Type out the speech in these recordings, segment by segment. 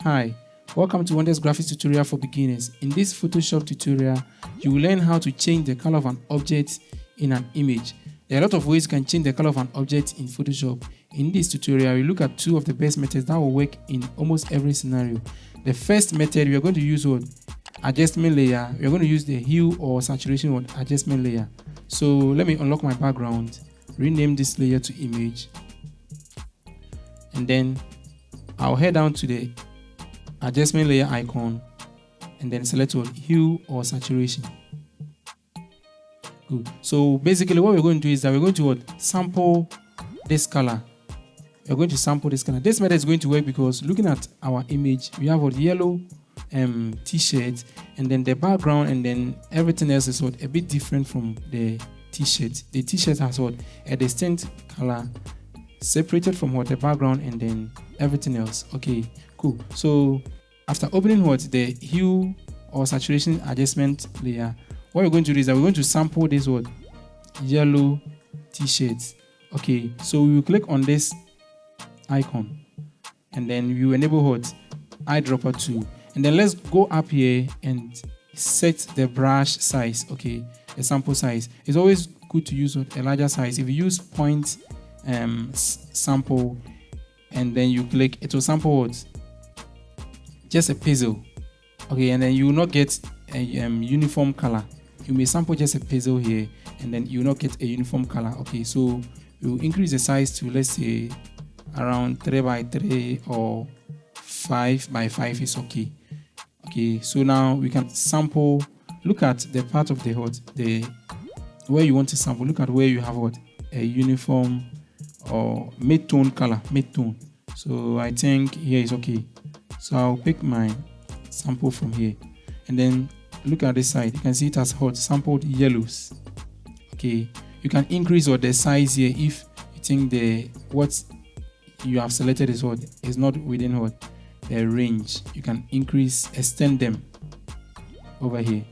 Hi, welcome to Wonders Graphics Tutorial for Beginners. In this Photoshop tutorial, you will learn how to change the color of an object in an image. There are a lot of ways you can change the color of an object in Photoshop. In this tutorial, we look at two of the best methods that will work in almost every scenario. The first method, we are going to use what? Adjustment layer. We are going to use the hue or saturation or adjustment layer. So let me unlock my background, rename this layer to image, and then I'll head down to the adjustment layer icon and then select what? Hue or saturation. Good. So basically what we're going to do is that we're going to sample this color. We're going to sample this color. This method is going to work because looking at our image, we have a yellow t-shirt, and then the background and then everything else is a bit different from the t-shirt. The t-shirt has a distinct color separated from the background and then everything else. Okay, cool. So after opening the hue or saturation adjustment layer, what we're going to do is that we're going to sample this yellow t-shirt. Okay, so we will click on this icon and then you enable eyedropper 2, and then let's go up here and set the brush size. Okay, the sample size. It's always good to use a larger size. If you use point sample and then you click, it will sample just a pixel. Okay, and then you will not get a uniform color. You may sample just a pixel here and then you will not get a uniform color. Okay, so we will increase the size to, let's say, around 3x3 or 5x5 is okay. Okay, so now we can sample. Look at the part of the where you want to sample. Look at where you have a uniform or mid-tone color, mid-tone. So I think here is okay. So I'll pick my sample from here and then look at this side. You can see it has sampled yellows. Okay, you can increase the size here if you think what you have selected is not within the range. You can extend them over here.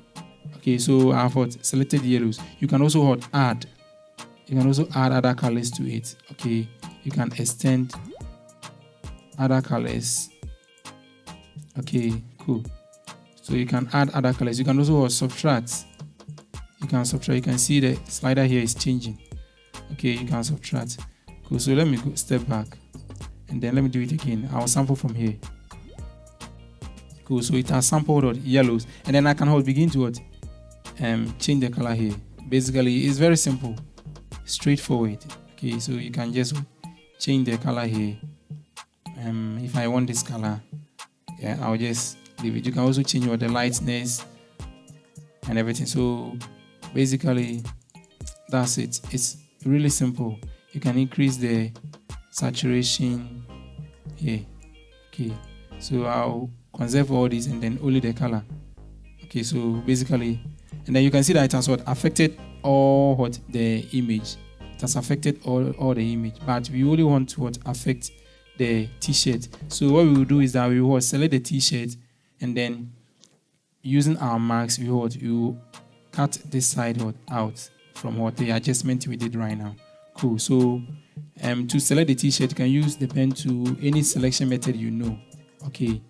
Okay, so I have selected yellows. You can also add. You can also add other colors to it. Okay, you can extend other colors. Okay, cool. So you can add other colors. You can also subtract. You can subtract. You can see the slider here is changing. Okay, you can subtract. Cool. So let me go step back and then let me do it again. I'll sample from here. Cool. So it has sampled yellows, and then I can begin to change the color here. Basically, it's very simple, straightforward. Okay, so you can just change the color here. If I want this color, yeah, I'll just leave it. You can also change the lightness and everything. So basically that's it. It's really simple. You can increase the saturation here. Okay, so I'll conserve all these and then only the color. Okay, so basically, and then you can see that it has affected all the image. It has affected all the image, but we only want to affect the t-shirt. So what we will do is that we will select the t-shirt, and then using our marks, we will cut this side out from the adjustment we did right now. Cool. So to select the t-shirt, you can use the pen to any selection method you know. Okay,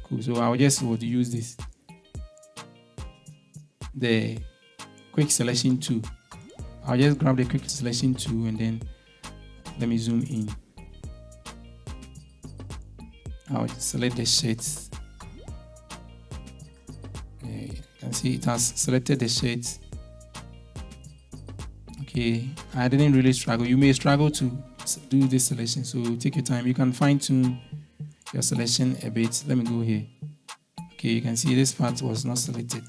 cool. So I'll just use this, the quick selection tool. I'll just grab the quick selection tool and then let me zoom in. I'll select the shades. You can see it has selected the shades. Okay, I didn't really struggle. You may struggle to do this selection, so take your time. You can fine-tune your selection a bit. Let me go here. Okay, you can see this part was not selected.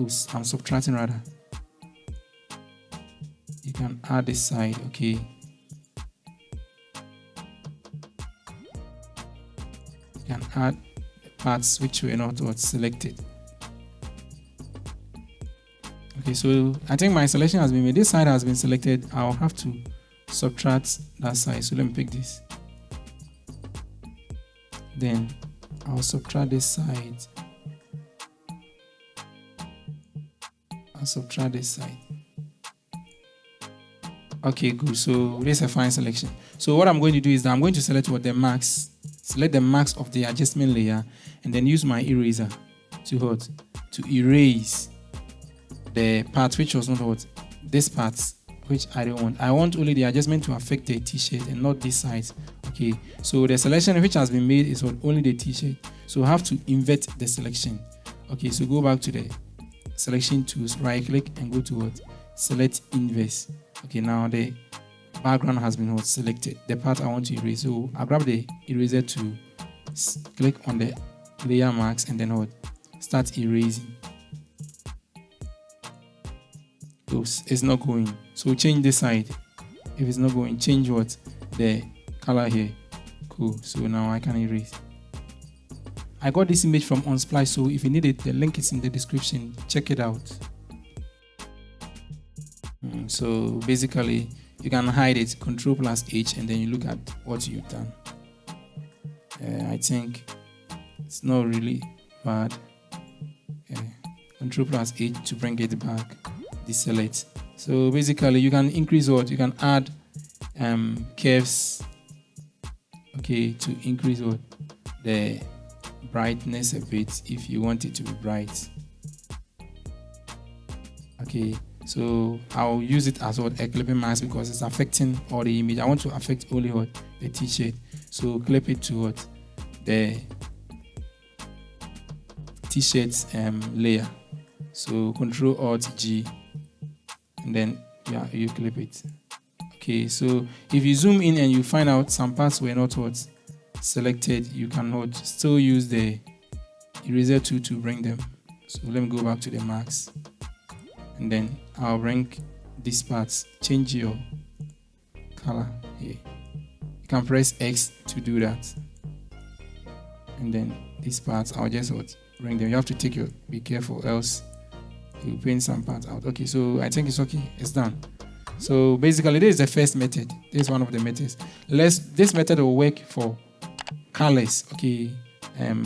Oops, I'm subtracting rather. You can add this side. Okay, you can add parts which were not selected. Okay, so I think my selection has been made. This side has been selected. I'll have to subtract that side. So let me pick this. Then I'll subtract this side. I'll subtract this side. Okay, good. So this is a fine selection. So what I'm going to do is that I'm going to select the max select the mask of the adjustment layer, and then use my eraser to what? To erase the part which was not what? This part which I don't want. I want only the adjustment to affect the t-shirt and not this side. Okay, so the selection which has been made is what? Only the t-shirt. So I have to invert the selection. Okay, so go back to the selection tools, right click and go to what? Select inverse. Okay, now the background has been what? Selected, the part I want to erase. So I'll grab the eraser to click on the layer marks and then what? Start erasing. Oops, it's not going. So change this side. If it's not going, change what? The color here. Cool. So now I can erase. I got this image from Unsplash, so if you need it, the link is in the description. Check it out. So basically, you can hide it, Ctrl+H, and then you look at what you've done. I think it's not really bad. Ctrl+H to bring it back. Deselect. So basically, you can increase what? You can add curves. Okay, to increase what? The brightness a bit if you want it to be bright. Okay, so I'll use it as what? A clipping mask because it's affecting all the image. I want to affect only what? The t-shirt. So clip it to what? The t-shirt layer. So Ctrl+Alt+G, and then yeah, you clip it. Okay, so if you zoom in and you find out some parts were not what? Selected, you cannot still use the eraser tool to bring them. So let me go back to the marks, and then I'll bring these parts. Change your color here. You can press X to do that, and then these parts I'll just what? Bring them. You have to be careful, else you paint some parts out. Okay, so I think it's okay. It's done. So basically, this is the first method. This is one of the methods. This method will work for colors. Okay,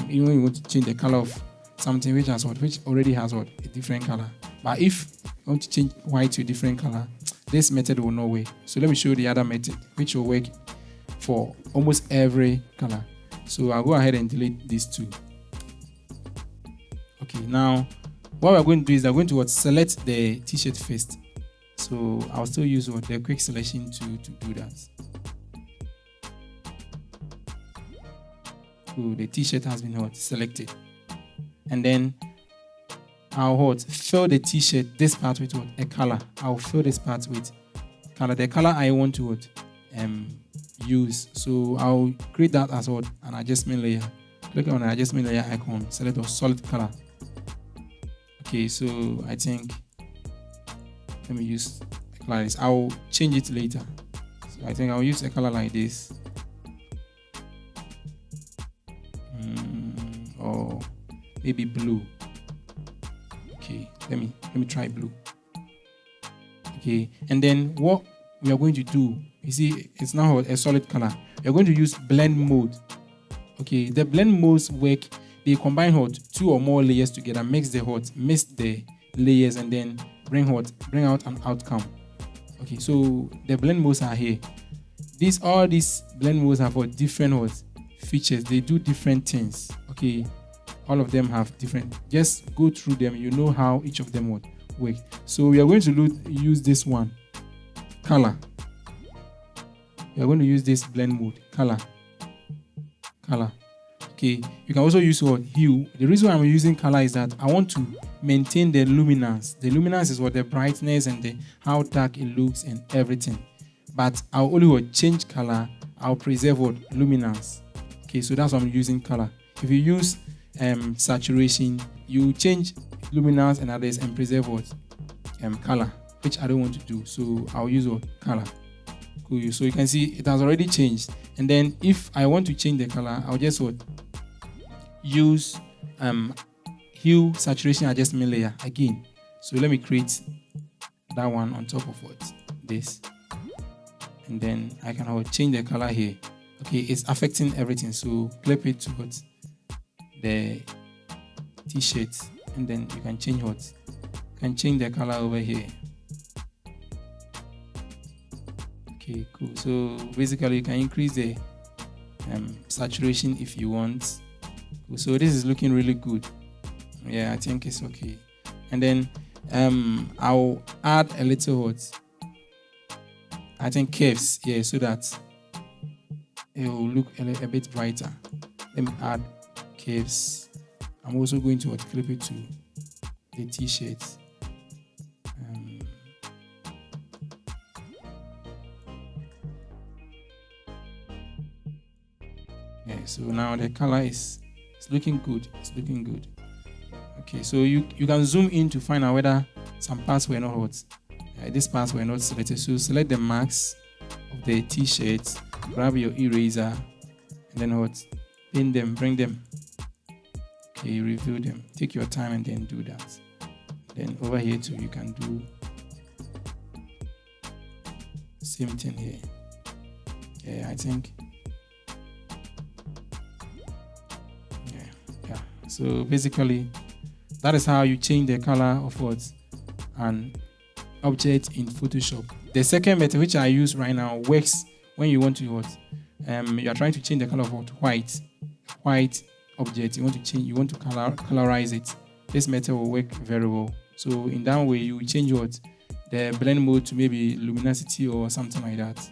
you want to change the color of something which already has what? A different color. But if you want to change white to a different color, this method will not work. So let me show you the other method which will work for almost every color. So I'll go ahead and delete these two. Okay, now what we're going to do is we're going to select the t-shirt first. So I'll still use the quick selection to do that. So the t-shirt has been selected, and then I'll fill the t-shirt, this part with a color. I'll fill this part with color, the color I want to use. So I'll create that as an adjustment layer. Click on the adjustment layer icon, select a solid color. Okay, so I think let me use a color like this. I'll change it later. So I think I'll use a color like this, or maybe blue. Okay, let me try blue. Okay, and then what we are going to do, you see, it's now a solid color. We are going to use blend mode. Okay, the blend modes work. They combine two or more layers together, mix the layers, and then bring out an outcome. Okay, so the blend modes are here. All these blend modes have different features. They do different things. Okay, all of them have different. Just go through them. You know how each of them would work. So we are going to use this one, color. We are going to use this blend mode, color. Okay, you can also use hue. The reason why I'm using color is that I want to maintain the luminance. The luminance is the brightness and how dark it looks and everything. But I'll only change color. I'll preserve luminance. Okay, so that's why I'm using color. If you use saturation, you change luminance and others and preserve color, which I don't want to do. So I'll use color. Cool. So you can see it has already changed. And then if I want to change the color, I'll just use hue saturation adjustment layer again. So let me create that one on top of this, and then I can change the color here. Okay, it's affecting everything. So clip it to the t-shirt, and then you can change the color over here. Okay, cool. So basically, you can increase the saturation if you want. So this is looking really good. Yeah, I think it's okay. And then I'll add a little what, I think curves here, so that it will look a bit brighter. Let me add curves. I'm also going to clip it to the t-shirt. Yeah, so now the color is looking good. It's looking good. Okay, so you can zoom in to find out whether some parts were not hot. These parts were not selected. So select the marks of the t-shirt, grab your eraser, and then what? Pin them, bring them. Okay, review them. Take your time and then do that. Then over here too, you can do same thing here. Yeah, I think. Yeah. So basically, that is how you change the color of what? An object in Photoshop. The second method which I use right now works when you want to what? You are trying to change the color of what? White object. You want to colorize it. This method will work very well. So in that way, you change what? The blend mode to maybe luminosity or something like that.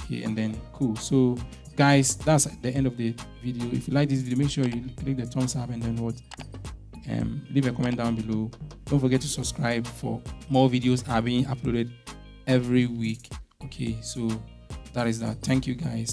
Okay, and then cool. So guys, that's the end of the video. If you like this video, make sure you click the thumbs up and then what? Leave a comment down below. Don't forget to subscribe for more videos are being uploaded every week. Okay, so that is that. Thank you guys.